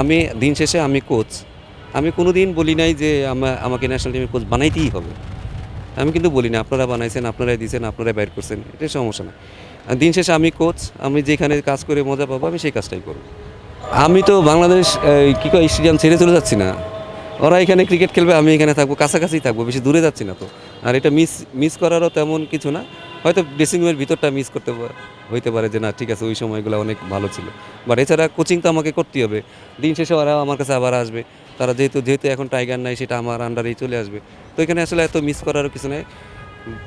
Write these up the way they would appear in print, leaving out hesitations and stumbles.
আমি দিন শেষে আমি কোচ। আমি কোনোদিন বলি নাই যে আমাকে ন্যাশনাল টিমের কোচ বানাইতেই হবে। আমি কিন্তু বলি না, আপনারা বানাইছেন, আপনারাই দিছেন, আপনারাই বাইর করছেন। এটা সমস্যা না। দিন শেষে আমি কোচ, আমি যেখানে কাজ করে মজা পাবো আমি সেই কাজটাই করব। আমি তো বাংলাদেশ কী কয় স্টেডিয়াম ছেড়ে চলে যাচ্ছি না। ওরা এখানে ক্রিকেট খেলবে, আমি এখানে থাকবো, কাছাকাছি থাকবো, বেশি দূরে যাচ্ছি না তো। আর এটা মিস মিস করারও তেমন কিছু না। হয়তো ড্রেসিং রুমের ভিতরটা মিস করতে হইতে পারে যে না ঠিক আছে ওই সময়গুলো অনেক ভালো ছিল। বাট এছাড়া কোচিং তো আমাকে করতেই হবে। দিন শেষে ওরা আমার কাছে আবার আসবে। তারা যেহেতু যেহেতু এখন টাইগার নাই, সেটা আমার আন্ডারেই চলে আসবে। তো এখানে আসলে এত মিস করারও কিছু নেই।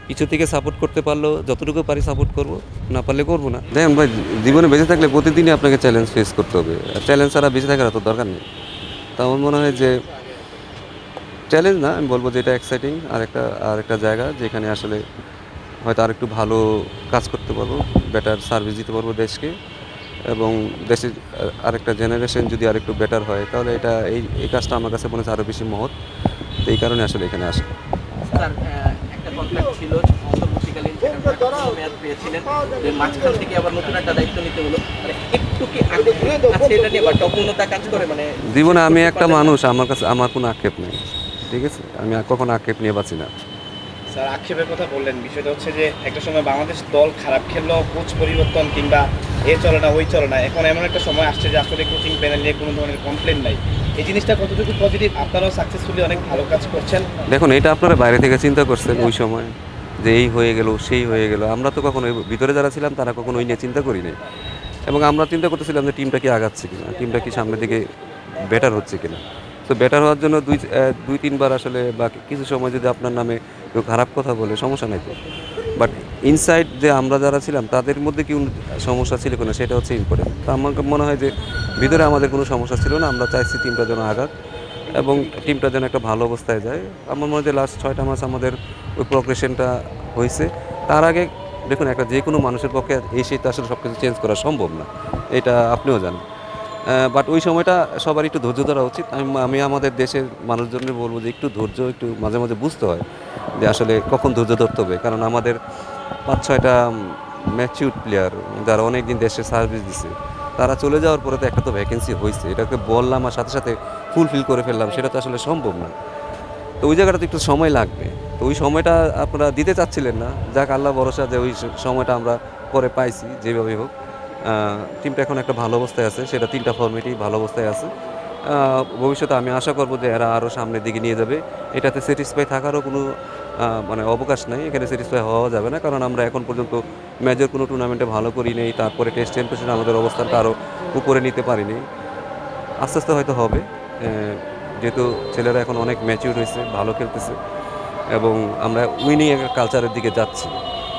কিছু থেকে সাপোর্ট করতে পারলেও যতটুকু পারি সাপোর্ট করব, না পারলে করবো না। দেখেন ভাই, জীবনে বেঁচে থাকলে প্রতিদিনই আপনাকে চ্যালেঞ্জ ফেস করতে হবে। আর চ্যালেঞ্জ ছাড়া বেঁচে থাকার তো দরকার নেই। তো আমার মনে হয় যে চ্যালেঞ্জ না, আমি বলবো যে এটা এক্সাইটিং আর একটা জায়গা যেখানে আসলে হয়তো আরেকটু ভালো কাজ করতে পারবো, বেটার সার্ভিস দিতে পারবো দেশকে, এবং দেশের আরেকটা জেনারেশন যদি আরেকটু বেটার হয় তাহলে এটা এই কাজটা আমার কাছে মনে হচ্ছে আরও বেশি মহৎ। তো এই কারণে আসলে এখানে আসা। স্যার, একটা কন্ট্রাক্ট ছিল অন্তর্বর্তীকালীন, সেখানে একটা মেয়াদ পেয়েছিলেন, যে মাঝখান থেকে আবার নতুন একটা দায়িত্ব নিতে হলো। মানে একটু কি আগ্রহ আছে এটা নিয়ে, বা টপূর্ণতা কাজ করে? মানে জীবনে আমি একটা মানুষ, আমার কাছে আমার কোনো আক্ষেপ নেই, ঠিক আছে? আমি কখনো আক্ষেপ নিয়ে বাঁচি না। স্যার, আক্ষেপের কথা বললেন, বিষয়টা হচ্ছে যে একটা সময় বাংলাদেশ দল খারাপ খেললেও কোচ পরিবর্তন কিংবা এ চলে না ওই চলে না, এখন এমন একটা সময় আসছে যে আসলে কোচিং প্যানেল নিয়ে কোনো ধরনের কমপ্লেন নাই। এই জিনিসটা কতটুকু পজিটিভ? আপনারাও সাকসেসফুলি অনেক ভালো কাজ করছেন। দেখুন, এটা আপনারা বাইরে থেকে চিন্তা করছেন ওই সময় যে এই হয়ে গেল সেই হয়ে গেল। আমরা তো কখনো ভিতরে যারা ছিলাম তারা কখনো ওই নিয়ে চিন্তা করি নাই। এবং আমরা চিন্তা করতেছিলাম যে টিমটা কি আগাচ্ছে কিনা, টিমটা কি সামনের দিকে বেটার হচ্ছে কিনা। তো বেটার হওয়ার জন্য দুই তিনবার আসলে বা কিছু সময় যদি আপনার নামে কেউ খারাপ কথা বলে সমস্যা নাই তো। বাট ইনসাইড যে আমরা যারা ছিলাম তাদের মধ্যে কি সমস্যা ছিল কিনা সেটা হচ্ছে ইম্পর্টেন্ট। তো আমার মনে হয় যে ভিতরে আমাদের কোনো সমস্যা ছিল না। আমরা চাইছি টিমটা যেন আগাক এবং টিমটা যেন একটা ভালো অবস্থায় যায়। আমার মনে হয় যে লাস্ট 6টা মাস আমাদের ওই প্রগ্রেশনটা হয়েছে। তার আগে দেখুন, একটা যে কোনো মানুষের পক্ষে এসে তো আসলে সব কিছু চেঞ্জ করা সম্ভব না, এটা আপনিও জানেন। বাট ওই সময়টা সবার একটু ধৈর্য ধরা উচিত। আমি আমাদের দেশের মানুষজনকে বলবো যে একটু ধৈর্য, একটু মাঝে মাঝে বুঝতে হয় যে আসলে কখন ধৈর্য ধরতে হবে। কারণ আমাদের 5-6টা ম্যাচিউরড প্লেয়ার যারা অনেক দিন দেশে সার্ভিস দিছে, তারা চলে যাওয়ার পরে তো একটা তো ভ্যাকেন্সি হয়েছে, এটাকে বললাম আর সাথে সাথে ফুলফিল করে ফেললাম, সেটা তো আসলে সম্ভব না। তো ওই জায়গাটাতে একটু সময় লাগবে। তো ওই সময়টা আপনারা দিতে চাচ্ছিলেন না, যাক আল্লাহ ভরসা যে ওই সময়টা আমরা পরে পাইছি যেভাবে হোক। টিমটা এখন একটা ভালো অবস্থায় আছে, সেটা 3টা ফর্মেটেই ভালো অবস্থায় আছে। ভবিষ্যতে আমি আশা করব যে এরা আরও সামনের দিকে নিয়ে যাবে। এটাতে স্যাটিসফাই থাকারও কোনো মানে অবকাশ নাই। এখানে স্যাটিসফাই হওয়া যাবে না, কারণ আমরা এখন পর্যন্ত মেজর কোনো টুর্নামেন্টে ভালো করি নেই। তারপরে টেস্ট চ্যাম্পিয়নশিপে আমাদের অবস্থানটা আরও উপরে নিতে পারিনি। আস্তে আস্তে হয়তো হবে, যেহেতু ছেলেরা এখন অনেক ম্যাচিউর হয়েছে, ভালো খেলতেছে, এবং আমরা উইনিং একটা কালচারের দিকে যাচ্ছি,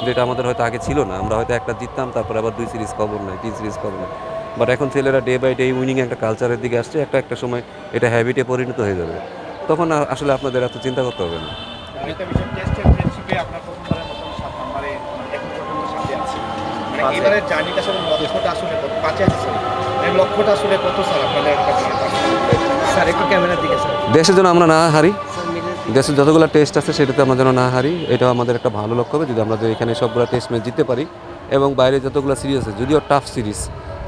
যেটা আমাদের হয়তো আগে ছিল না। আমরা হয়তো একটা জিততাম, তারপরে আবার 2 সিরিজ খবর নাই, 3 সিরিজ খবর নাই। বাট এখন ছেলেরা ডে বাই ডে উইনিং একটা কালচারের দিকে আসছে। একটা সময় এটা হ্যাবিটে পরিণত হয়ে যাবে। তখন আসলে আপনাদের এত চিন্তা করতে হবে না। আরেকটা বিষয়, টেস্ট চ্যাম্পিয়নশিপে আপনার প্রথমবারের মতন 7 নম্বরে এখন পর্যন্ত সাথে আছে। মানে এবারের জার্নিটা আসলে লক্ষ্যটা আসলে কত? 5 আছে স্যার, এই লক্ষ্যটা আসলে কত স্যার আপনাদের কাছে? স্যার একটু ক্যামেরার দিকে স্যার। দেশের জন্য আমরা না হারি, দেশের যতগুলো টেস্ট আছে সেটাতে আমরা যেন না হারি, এটাও আমাদের একটা ভালো লক্ষ্য হবে। যদি আমরা এখানে সবগুলো টেস্ট ম্যাচ জিততে পারি, এবং বাইরে যতগুলো সিরিজ আছে, যদিও টাফ সিরিজ,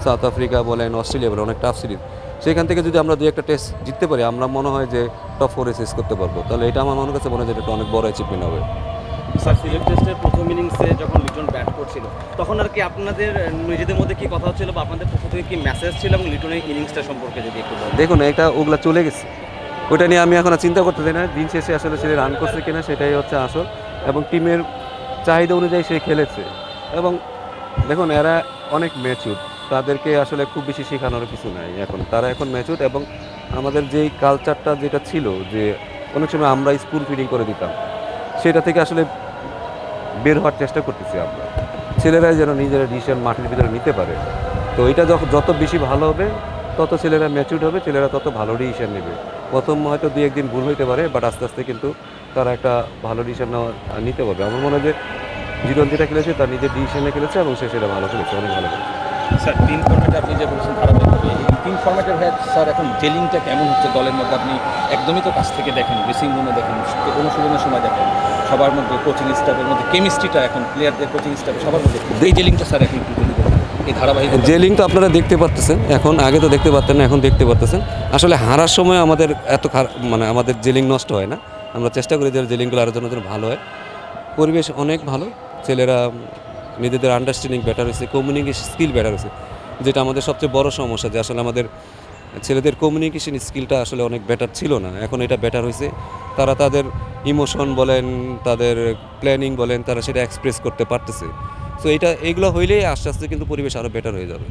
সাউথ আফ্রিকা বলেন, অস্ট্রেলিয়া বলেন, অনেক টাফ সিরিজ, সেখান থেকে যদি আমরা 2-1টা টেস্ট জিততে পারি, আমরা মনে হয় যে টপ 4-এ শেষ করতে পারবো। তাহলে এটা আমার মনে কাছে মনে হয় যে এটা অনেক বড় অ্যাচিভমেন্ট হবে। স্যার, সিলেট টেস্টের প্রথম ইনিংসে যখন লিটন ব্যাট করছিল, তখন আর কি আপনাদের নিজেদের মধ্যে কি কথা হচ্ছিল, বা আপনাদের পক্ষ থেকে কি মেসেজ ছিল, এবং লিটনের ইনিংসটা সম্পর্কে যদি একটু বলেন। দেখুন, এটা ওগুলা চলে গেছে, ওইটা নিয়ে আমি এখন আর চিন্তা করতে চাই না। দিন শেষে আসলে সে রান করছে কিনা সেটাই হচ্ছে আসল, এবং টিমের চাহিদা অনুযায়ী সে খেলেছে। এবং দেখুন, এরা অনেক ম্যাচিউর, তাদেরকে আসলে খুব বেশি শেখানোর কিছু নাই। তারা এখন ম্যাচিউর, এবং আমাদের যেই কালচারটা যেটা ছিল যে অনেক সময় আমরা স্পুন ফিডিং করে দিতাম, সেটা থেকে আসলে বের হওয়ার চেষ্টা করতেছি আমরা। ছেলেরাই যেন নিজেরা ডিসিশন মাঠের ভিতরে নিতে পারে। তো এটা যত বেশি ভালো হবে, তত ছেলেরা ম্যাচিউরড হবে, ছেলেরা তত ভালো ডিসিশন নেবে। প্রথম হয়তো 2-1 দিন ভুল হইতে পারে, বাট আস্তে আস্তে কিন্তু তারা একটা ভালো ডিসিশন নিতে পারবে। আমার মনে হয় যে জিরন যেটা খেলেছে তার নিজের ডিসিশনে খেলেছে, এবং সে সেটা ভালো খেলেছে, অনেক ভালো খেলেছে। স্যার, 3 ফর্ম্যাটে আপনি যে বলছেন ধারাবাহিকভাবে, এই 3 ফর্ম্যাটের হয়ে স্যার এখন জেলিংটা কেমন হচ্ছে দলের মধ্যে? আপনি একদমই তো কাছ থেকে দেখেন, ড্রেসিং রুমে দেখেন, অনুশীলনের সময় দেখেন, সবার মধ্যে কোচিং স্টাফের মধ্যে কেমিস্ট্রিটা, এখন প্লেয়ারদের কোচিং স্টাফের সবার মধ্যে এই জেলিংটা স্যার এখন একটু যদি বলেন। এই ধারাবাহিক জেলিং তো আপনারা দেখতে পারতেছেন, এখন আগে তো দেখতে পারতেন না, এখন দেখতে পারতেছেন। আসলে হারার সময় আমাদের এত মানে আমাদের জেলিং নষ্ট হয় না, আমরা চেষ্টা করি যে জেলিংগুলো আরও যেন ভালো হয়। পরিবেশ অনেক ভালো, ছেলেরা নিজেদের আন্ডারস্ট্যান্ডিং বেটার হয়েছে, কমিউনিকেশন স্কিল বেটার হয়েছে, যেটা আমাদের সবচেয়ে বড় সমস্যা, যে আসলে আমাদের ছেলেদের কমিউনিকেশন স্কিলটা আসলে অনেক বেটার ছিল না, এখন এটা বেটার হয়েছে। তারা তাদের ইমোশন বলেন, তাদের প্ল্যানিং বলেন, তারা সেটা এক্সপ্রেস করতে পারতেছে। সো এইগুলো হইলেই আস্তে আস্তে কিন্তু পরিবেশ আরও বেটার হয়ে যাবে।